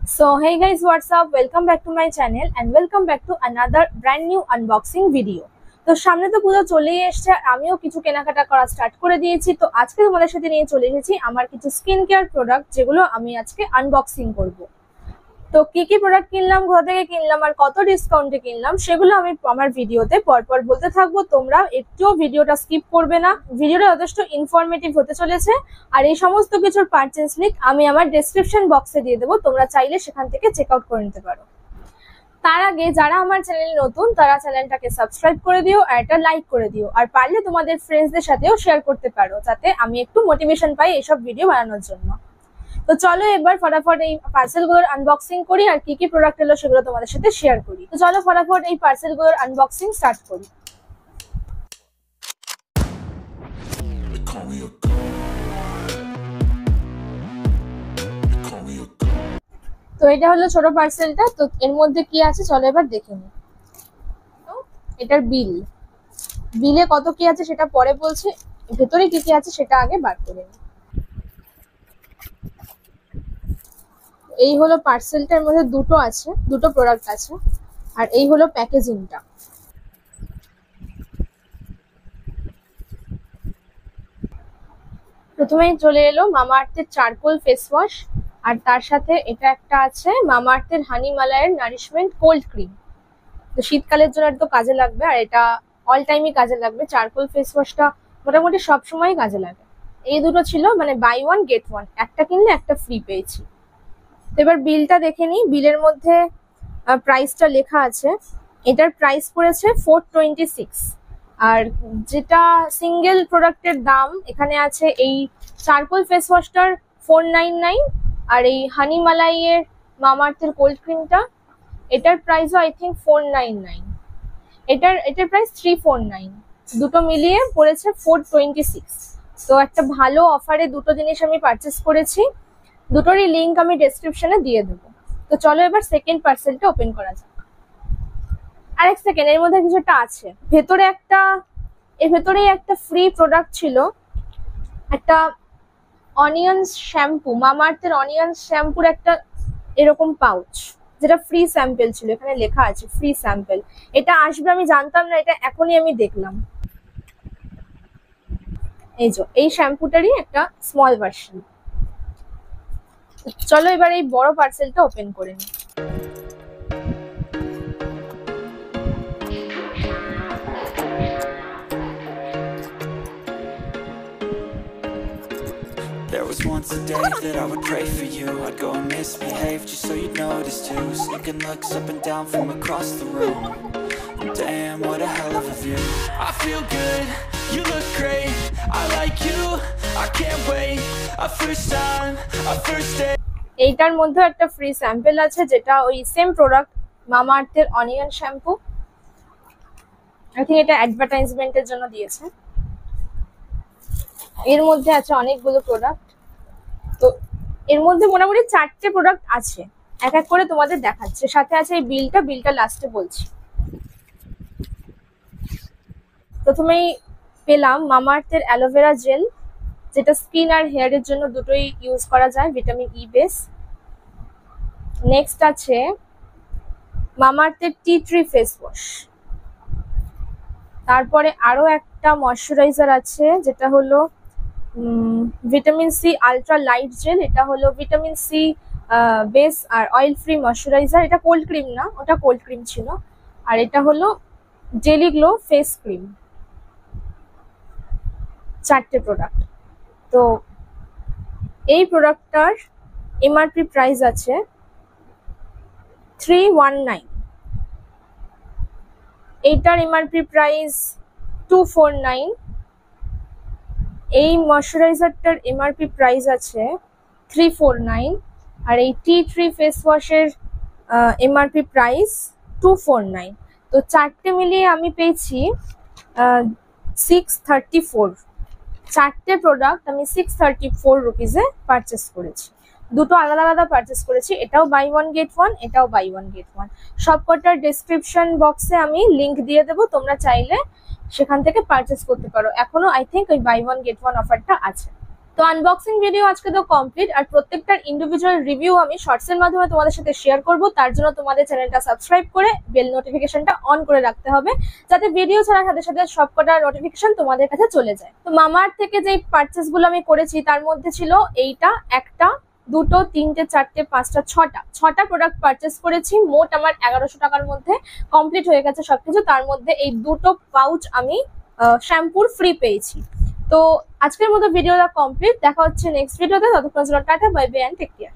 So hey guys, what's up? Welcome back to my channel and welcome back to another brand new unboxing video. তো সামনে তো পুজো চলেই এসেছে, আমিও কিছু কেনাকাটা করা স্টার্ট করে দিয়েছি। তো আজকে তোমাদের সাথে নিয়ে চলে এসেছি আমার কিছু স্কিন কেয়ার প্রোডাক্ট, যেগুলো আমি আজকে আনবক্সিং করব। তো কি কি প্রোডাক্ট কিনলাম, কোথা থেকে কিনলাম আর কত ডিসকাউন্টে কিনলাম, সেগুলো আমি আমার ভিডিওতে পরপর বলতে থাকবো। তোমরা একটুও ভিডিওটা স্কিপ করবে না, ভিডিওটা যথেষ্ট ইনফরমেটিভ হতে চলেছে। আর এই সমস্ত কিছুর পারচেজ লিংক আমি আমার ডেসক্রিপশন বক্সে দিয়ে দেবো, তোমরা চাইলে সেখান থেকে চেক আউট করে নিতে পারো। তার আগে যারা আমার চ্যানেলে নতুন তারা চ্যানেলটাকে সাবস্ক্রাইব করে দিও আর একটা লাইক করে দিও, আর পারলে তোমাদের ফ্রেন্ডসদের সাথেও শেয়ার করতে পারো, যাতে আমি একটু মোটিভেশন পাই এইসব ভিডিও বানানোর জন্য। তো চলো এবার ফটাফট এই পার্সেলগুলোর আনবক্সিং করি আর কি কি প্রোডাক্ট এলো সেগুলো তোমাদের সাথে শেয়ার করি। তো চলো ফটাফট এই পার্সেলগুলোর আনবক্সিং স্টার্ট করি। তো এটা হলো ছোট পার্সেলটা। তো এর মধ্যে কি আছে চলো এবার দেখে নিই। এটার বিলে কত কি আছে সেটা পরে বলছি, ভেতরে কি কি আছে সেটা আগে বার করে নিই। এই হলো পার্সেলটার মধ্যে দুটো প্রোডাক্ট আছে, আর এই হলো প্যাকেজিংটা। প্রথমেই চলে এলো মামাআর্থের চারকোল ফেস ওয়াশ, আর তার সাথে এটা একটা আছে মামাআর্থের হানিমালায়ের নারিশমেন্ট কোল্ড ক্রিম। তো শীতকালের জন্য তো কাজে লাগবে, আর এটা অল টাইমই কাজে লাগবে। চারকোল ফেস ওয়াশটা মোটামুটি সবসময় কাজে লাগে। এই দুটো ছিল মানে বাই ওয়ান গেট ওয়ান, একটা কিনলে একটা ফ্রি পেয়েছি। তো এবার বিলটা দেখে নিই। বিলের মধ্যে প্রাইসটা লেখা আছে। এটার প্রাইস পড়েছে 426, আর যেটা সিঙ্গেল প্রোডাক্টের দাম এখানে আছে এই চারকোল ফেস ওয়াশটার 499, আর এই হানিমালাইয়ের মামাআর্থের কোল্ড ক্রিমটা এটার প্রাইসও আই থিঙ্ক 499। এটার প্রাইস 349, দুটো মিলিয়ে পড়েছে 426। তো একটা ভালো অফারে দুটো জিনিস আমি পারচেস করেছি, দুটোরই লিঙ্ক আমি ডেসক্রিপশনে দিয়ে দেবো। তো চলো এবার সেকেন্ড পার্সেলটা ওপেন করা যাক। আরেক সেকেন্ড, এর মধ্যে কিছুটা আছে। এর ভেতরেই একটা ফ্রি প্রোডাক্ট ছিল, একটা অনিয়ন শ্যাম্পু, মামাআর্থের অনিয়ন শ্যাম্পুর একটা এরকম পাউচ, যেটা ফ্রি স্যাম্পল ছিল। এখানে লেখা আছে ফ্রি স্যাম্পল। এটা আসবে আমি জানতাম না, এটা এখনই আমি দেখলাম। এই শ্যাম্পুটারই একটা স্মল ভার্সন। চলো এবার এই বড় পার্সেলটা ওপেন করে নিই। There was once a day that I would pray for you. I'd go and misbehave just so you'd notice too. Sneaking looks up and down from across the room. Damn, what a hell of a view. I feel good, you look great. I like you, I can't wait. A first time, a first day. এইটার মধ্যে একটা free sample আছে, যেটা ওই same product মামাআর্থের onion shampoo. I think এটা অ্যাডভার্টাইজমেন্টের জন্য দিয়েছে। এর মধ্যে আছে অনেকগুলো প্রোডাক্ট। তো এর মধ্যে মোটামুটি 4টে প্রোডাক্ট আছে, এক এক করে তোমাদের দেখাচ্ছে। সাথে আছে এই বিলটা লাস্টে বলছি। প্রথমেই পেলাম মামাআর্থের অ্যালোভেরা জেল, যেটা স্কিন আর হেয়ারের জন্য দুটোই ইউজ করা যায়, ভিটামিন ই বেস। নেক্সট আছে মামাআর্থের টি ট্রি ফেস ওয়াশ। তারপরে আরো একটা ময়শ্চারাইজার আছে, যেটা হলো vitamin C ultra light gel. এটা হলো ভিটামিন সি বেস আর অয়েল ফ্রি ময়শ্চারাইজার। এটা কোল্ড ক্রিম না, ওটা কোল্ড ক্রিম ছিল। আর এটা হলো ডেলি গ্লো ফেস ক্রিম। 4টে প্রোডাক্ট। তো এই প্রোডাক্টটার এমআরপি প্রাইস আছে 319, এইটার এমআরপি প্রাইস 249, এই ময়শ্চারাইজারটার এমআরপি প্রাইস আছে 349, আর এই টি ট্রি ফেস ওয়াশের এমআরপি প্রাইস 249। তো 4টে মিলিয়ে আমি পেয়েছি 634। 4টে প্রোডাক্ট আমি 634 রুপিসে পারচেস করেছি। দুটো আলাদা আলাদা পারচেস করেছি, এটাও বাই ওয়ান গেট ওয়ান, এটাও বাই ওয়ান গেট ওয়ান। সবকটার ডেসক্রিপশন বক্সে আমি লিঙ্ক দিয়ে দেবো, তোমরা চাইলে সেখান থেকে পারচেস করতে পারো। এখনো আই থিঙ্ক ওই বাই ওয়ান গেট ওয়ান অফারটা আছে। তো আনবক্সিং ভিডিও আজকে তো কমপ্লিট, আর প্রত্যেকটার ইন্ডিভিজুয়াল রিভিউ আমি শর্টস এর মাধ্যমে তোমাদের সাথে শেয়ার করব। তার জন্য তোমাদের চ্যানেলটা সাবস্ক্রাইব করে বেল নোটিফিকেশনটা অন করে রাখতে হবে, যাতে ভিডিও ছাড়ার সাথে সাথে সবকটা নোটিফিকেশন তোমাদের কাছে চলে যায়। তো মামাআর্থ থেকে যে পারচেস গুলো আমি করেছি তার মধ্যে ছিল এইটা একটা, দুটো, তিনটে, চারটে, পাঁচটা, ছটা প্রোডাক্ট পারচেস করেছি। মোট আমার 1100 টাকার মধ্যে কমপ্লিট হয়ে গেছে সবকিছু। তার মধ্যে এই দুটো পাউচ আমি শ্যাম্পুর ফ্রি পেয়েছি। তো আজকের মতো ভিডিওটা কমপ্লিট, দেখা হচ্ছে নেক্সট ভিডিওতে। ততক্ষণ tata, bye bye and take care.